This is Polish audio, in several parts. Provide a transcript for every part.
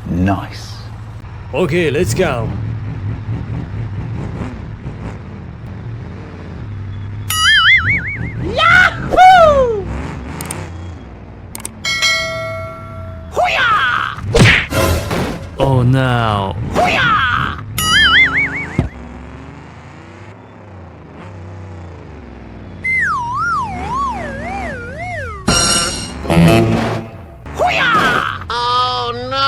Nice. Okay, let's go. Yahoo! Hoo-yah! Oh no. Hoo-yah! Hoo-yah! Oh no!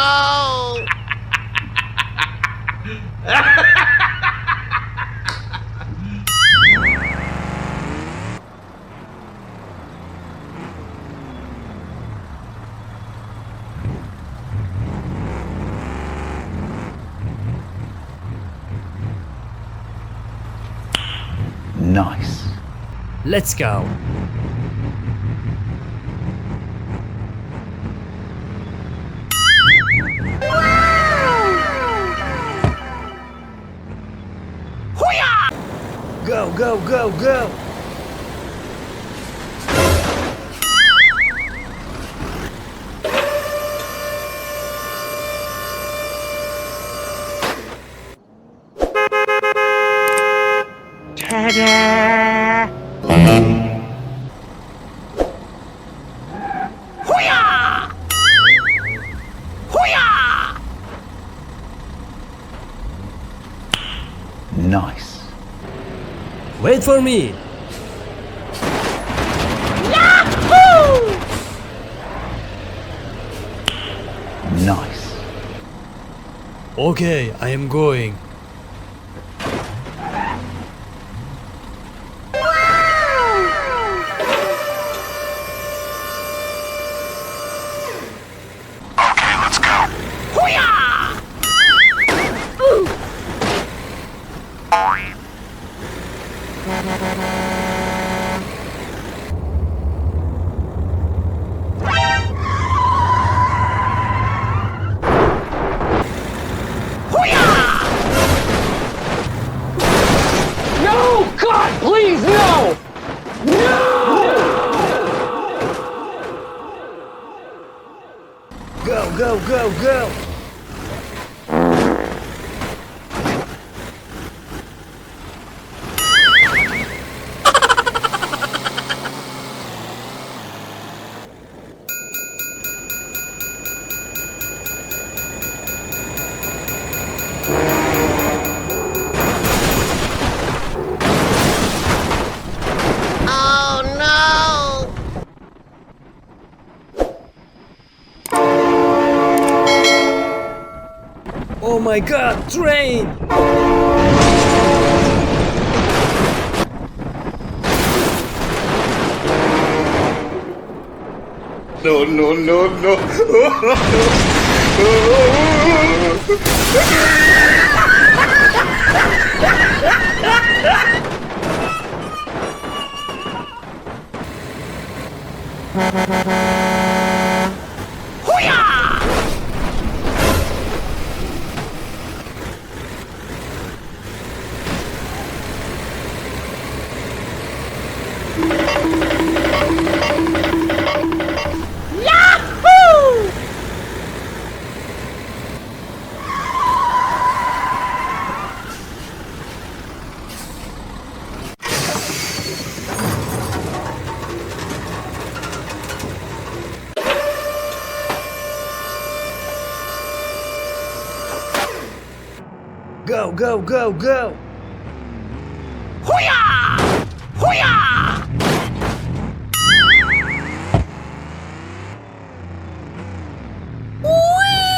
Nice. Let's go. Hoo-yah! Go, go, go, go. Ta-da! Hoo-yah! Hoo-yah! Nice. Wait for me. Yahoo! Nice. Okay, I am going. Hoo-yah! Hoo-yah! No! God, please, no! Go, go, go, go. Oh no! Oh my god, train! No, no, no, no. Hoo-yah! Yahoo! Go, go, go, go! Hoo-yah! Hoo-yah! Whee!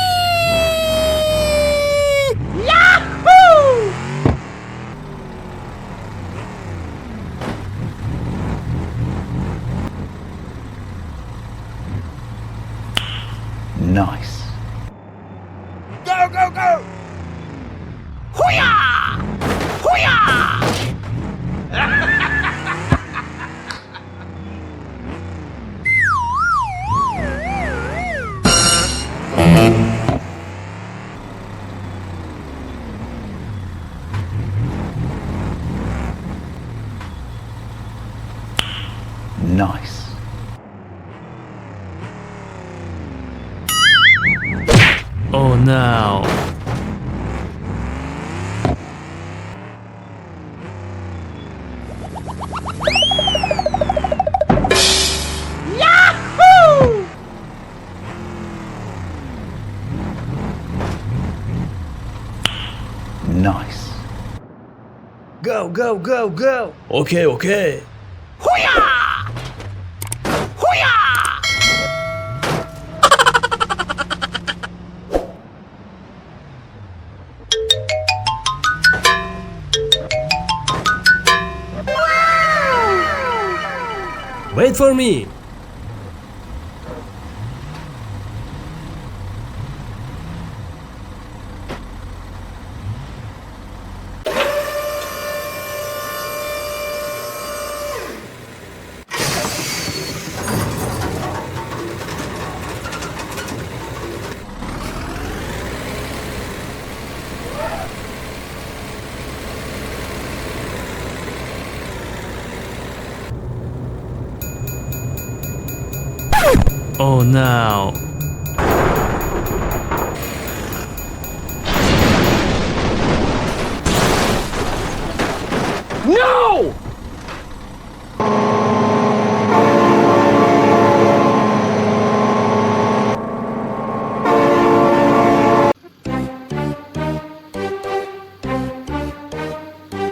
Yahoo! Nice. Go, go, go! Hoo-yah! Hoo-yah! Nice. Oh no. Yahoo! Nice. Go, go, go, go. Okay, okay. Hoo-yah! Hoo-yah! Wait for me. Oh no. No!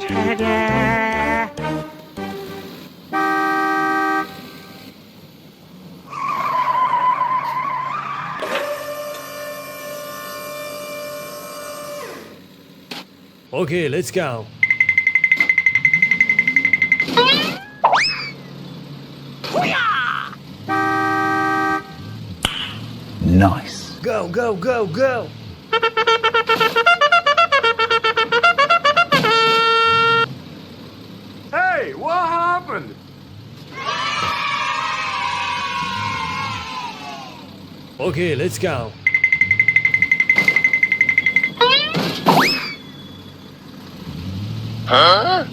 Ta-da! Okay, let's go. Hoo-yah! Nice. Go, go, go, go. Hey, what happened? Okay, let's go. Huh?